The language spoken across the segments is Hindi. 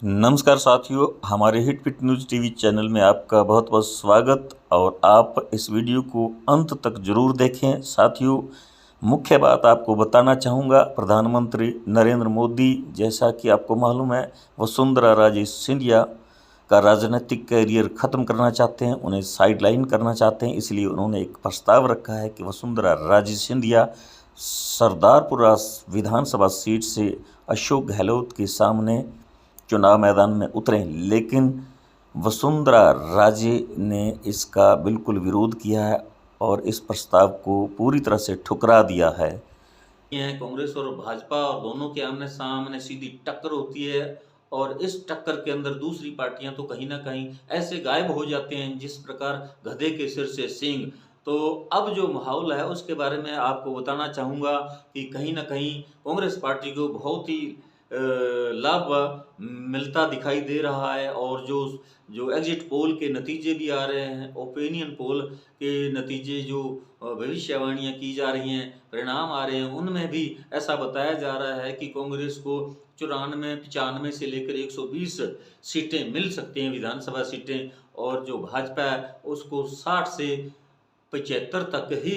नमस्कार साथियों, हमारे हिट पिट न्यूज़ टीवी चैनल में आपका बहुत बहुत स्वागत। और आप इस वीडियो को अंत तक जरूर देखें। साथियों, मुख्य बात आपको बताना चाहूँगा, प्रधानमंत्री नरेंद्र मोदी, जैसा कि आपको मालूम है, वसुंधरा राजे सिंधिया का राजनीतिक करियर ख़त्म करना चाहते हैं, उन्हें साइडलाइन करना चाहते हैं। इसलिए उन्होंने एक प्रस्ताव रखा है कि वसुंधरा राजे सिंधिया सरदारपुरा विधानसभा सीट से अशोक गहलोत के सामने चुनाव मैदान में उतरे। लेकिन वसुंधरा राजे ने इसका बिल्कुल विरोध किया है और इस प्रस्ताव को पूरी तरह से ठुकरा दिया है। कांग्रेस और भाजपा और दोनों के आमने सामने सीधी टक्कर होती है और इस टक्कर के अंदर दूसरी पार्टियां तो कहीं ना कहीं ऐसे गायब हो जाते हैं जिस प्रकार गधे के सिर से सींग। तो अब जो माहौल है उसके बारे में आपको बताना चाहूँगा कि कहीं ना कहीं कांग्रेस पार्टी को बहुत ही लाभ मिलता दिखाई दे रहा है। और जो जो एग्जिट पोल के नतीजे भी आ रहे हैं, ओपिनियन पोल के नतीजे, जो भविष्यवाणियां की जा रही हैं, परिणाम आ रहे हैं, उनमें भी ऐसा बताया जा रहा है कि कांग्रेस को 94-95 से लेकर 120 सीटें मिल सकती हैं, विधानसभा सीटें, और जो भाजपा है उसको 60 से 75 तक ही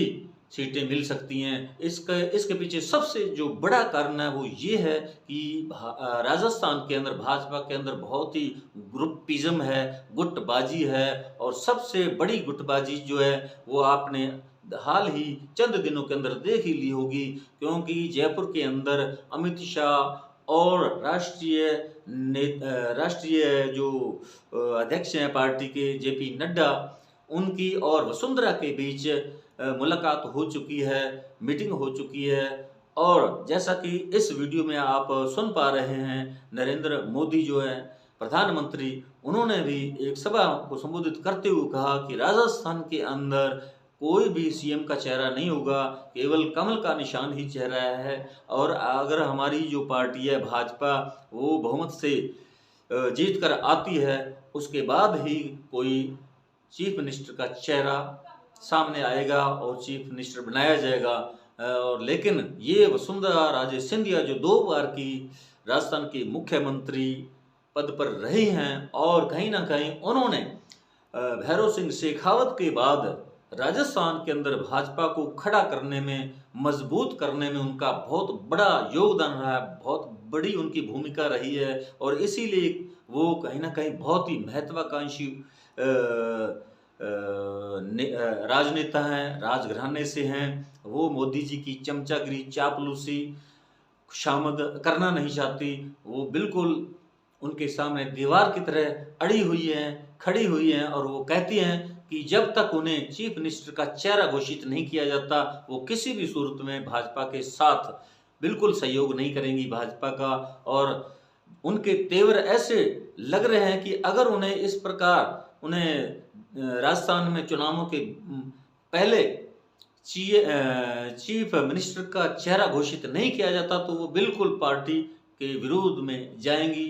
सीटें मिल सकती हैं। इसके पीछे सबसे जो बड़ा कारण है वो ये है कि राजस्थान के अंदर भाजपा के अंदर बहुत ही ग्रुपिज्म है, गुटबाजी है। और सबसे बड़ी गुटबाजी जो है वो आपने हाल ही चंद दिनों के अंदर देख ही ली होगी, क्योंकि जयपुर के अंदर अमित शाह और राष्ट्रीय जो अध्यक्ष हैं पार्टी के, जेपी नड्डा, उनकी और वसुंधरा के बीच मुलाकात हो चुकी है, मीटिंग हो चुकी है। और जैसा कि इस वीडियो में आप सुन पा रहे हैं, नरेंद्र मोदी जो है प्रधानमंत्री, उन्होंने भी एक सभा को संबोधित करते हुए कहा कि राजस्थान के अंदर कोई भी सीएम का चेहरा नहीं होगा, केवल कमल का निशान ही चेहरा है। और अगर हमारी जो पार्टी है भाजपा वो बहुमत से जीत कर आती है, उसके बाद ही कोई चीफ मिनिस्टर का चेहरा सामने आएगा और चीफ मिनिस्टर बनाया जाएगा। और लेकिन ये वसुंधरा राजे सिंधिया जो 2 बार की राजस्थान की मुख्यमंत्री पद पर रही हैं, और कहीं ना कहीं उन्होंने भैरव सिंह शेखावत के बाद राजस्थान के अंदर भाजपा को खड़ा करने में, मजबूत करने में उनका बहुत बड़ा योगदान रहा है, बहुत बड़ी उनकी भूमिका रही है। और इसीलिए वो कहीं ना कहीं बहुत ही महत्वाकांक्षी राजनेता हैं, राजघराने से हैं। वो मोदी जी की चमचागिरी, चापलूसी, शामद करना नहीं चाहती। वो बिल्कुल उनके सामने दीवार की तरह अड़ी हुई हैं, खड़ी हुई हैं, और वो कहती हैं कि जब तक उन्हें चीफ मिनिस्टर का चेहरा घोषित नहीं किया जाता, वो किसी भी सूरत में भाजपा के साथ बिल्कुल सहयोग नहीं करेंगी भाजपा का। और उनके तेवर ऐसे लग रहे हैं कि अगर उन्हें इस प्रकार राजस्थान में चुनावों के पहले चीफ मिनिस्टर का चेहरा घोषित नहीं किया जाता तो वो बिल्कुल पार्टी के विरोध में जाएंगी,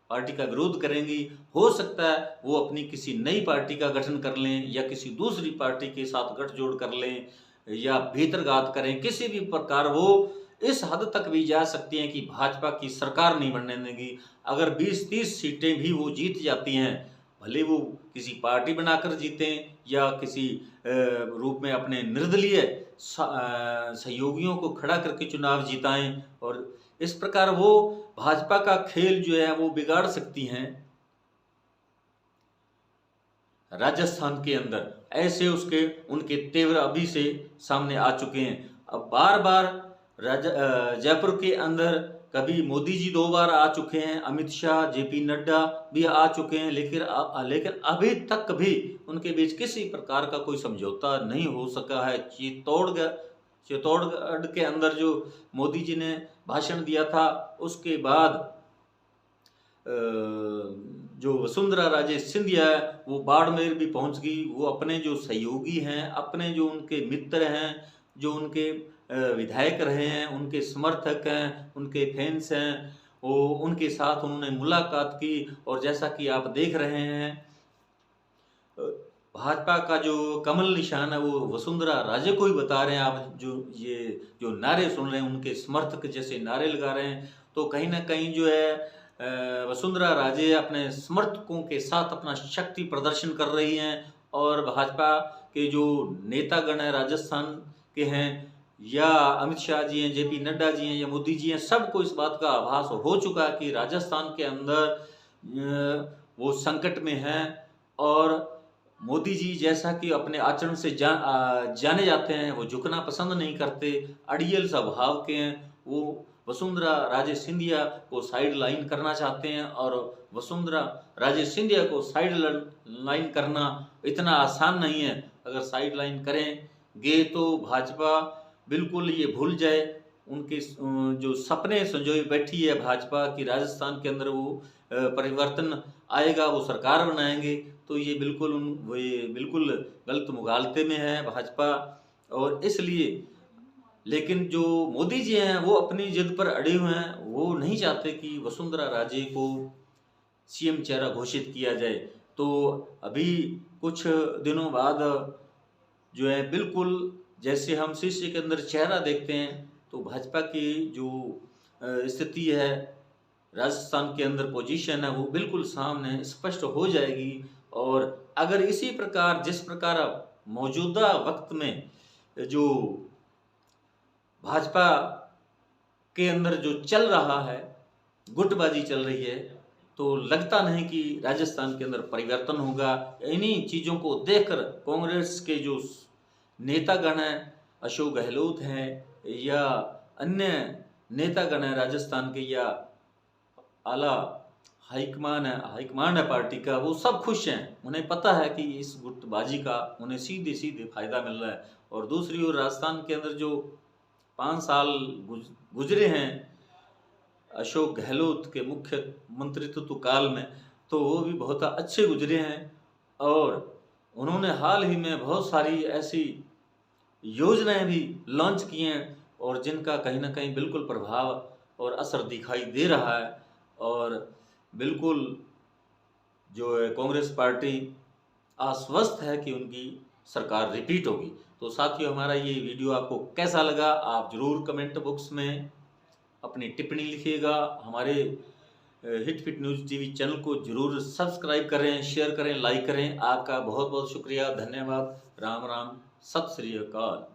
पार्टी का विरोध करेंगी। हो सकता है वो अपनी किसी नई पार्टी का गठन कर लें या किसी दूसरी पार्टी के साथ गठजोड़ कर लें या भीतरघात करें, किसी भी प्रकार वो इस हद तक भी जा सकती हैं कि भाजपा की सरकार नहीं बनने देंगी। अगर 20-30 सीटें भी वो जीत जाती हैं, भले वो किसी पार्टी बनाकर जीतें या किसी रूप में अपने निर्दलीय सहयोगियों को खड़ा करके चुनाव जिताएं, और इस प्रकार वो भाजपा का खेल जो है वो बिगाड़ सकती हैं राजस्थान के अंदर। ऐसे उनके तेवर अभी से सामने आ चुके हैं। अब बार बार जयपुर के अंदर कभी मोदी जी 2 बार आ चुके हैं, अमित शाह, जेपी नड्डा भी आ चुके हैं, लेकिन अभी तक भी उनके बीच किसी प्रकार का कोई समझौता नहीं हो सका है। चित्तौड़गढ़ के अंदर जो मोदी जी ने भाषण दिया था, उसके बाद जो वसुंधरा राजे सिंधिया है वो बाड़मेर भी पहुंच गई। वो अपने जो सहयोगी हैं, अपने जो उनके मित्र हैं, जो उनके विधायक रहे हैं, उनके समर्थक हैं, उनके फैंस हैं, वो उनके साथ उन्होंने मुलाकात की। और जैसा कि आप देख रहे हैं, भाजपा का जो कमल निशान है वो वसुंधरा राजे को ही बता रहे हैं। आप जो नारे सुन रहे हैं, उनके समर्थक जैसे नारे लगा रहे हैं। तो कहीं ना कहीं जो है वसुंधरा राजे अपने समर्थकों के साथ अपना शक्ति प्रदर्शन कर रही हैं और भाजपा के जो नेतागण हैं राजस्थान के हैं, या अमित शाह जी हैं, जेपी नड्डा जी हैं या मोदी जी हैं, सबको इस बात का आभास हो चुका है कि राजस्थान के अंदर वो संकट में हैं। और मोदी जी जैसा कि अपने आचरण से जाने जाते हैं, वो झुकना पसंद नहीं करते, अड़ियल स्वभाव के हैं। वो वसुंधरा राजे सिंधिया को साइड लाइन करना चाहते हैं और वसुंधरा राजे सिंधिया को साइड लाइन करना इतना आसान नहीं है। अगर साइड लाइन करेंगे तो भाजपा बिल्कुल ये भूल जाए उनके जो सपने संजोए बैठी है भाजपा की राजस्थान के अंदर, वो परिवर्तन आएगा, वो सरकार बनाएंगे, तो ये बिल्कुल गलत मुगालते में है भाजपा। और इसलिए लेकिन जो मोदी जी हैं वो अपनी जिद पर अड़े हुए हैं, वो नहीं चाहते कि वसुंधरा राजे को सीएम चेहरा घोषित किया जाए। तो अभी कुछ दिनों बाद जो है बिल्कुल जैसे हम शीशे के अंदर चेहरा देखते हैं, तो भाजपा की जो स्थिति है राजस्थान के अंदर, पोजीशन है, वो बिल्कुल सामने स्पष्ट हो जाएगी। और अगर इसी प्रकार जिस प्रकार मौजूदा वक्त में जो भाजपा के अंदर जो चल रहा है, गुटबाजी चल रही है, तो लगता नहीं कि राजस्थान के अंदर परिवर्तन होगा। इन्हीं चीज़ों को देखकर कांग्रेस के जो नेतागण हैं, अशोक गहलोत हैं या अन्य नेतागण हैं राजस्थान के, या आला हाईकमान है पार्टी का, वो सब खुश हैं। उन्हें पता है कि इस गुटबाजी का उन्हें सीधे सीधे फायदा मिल रहा है। और दूसरी ओर राजस्थान के अंदर जो 5 साल गुजरे हैं अशोक गहलोत के मुख्य मंत्रित्व काल में, तो वो भी बहुत अच्छे गुजरे हैं। और उन्होंने हाल ही में बहुत सारी ऐसी योजनाएं भी लॉन्च की हैं और जिनका कहीं ना कहीं बिल्कुल प्रभाव और असर दिखाई दे रहा है। और बिल्कुल जो है कांग्रेस पार्टी आश्वस्त है कि उनकी सरकार रिपीट होगी। तो साथियों, हमारा ये वीडियो आपको कैसा लगा आप ज़रूर कमेंट बॉक्स में अपनी टिप्पणी लिखिएगा। हमारे hit fit news TV channel को जरूर सब्सक्राइब करें, शेयर करें, लाइक करें। आपका बहुत बहुत शुक्रिया, धन्यवाद। राम राम, सत श्री अकाल।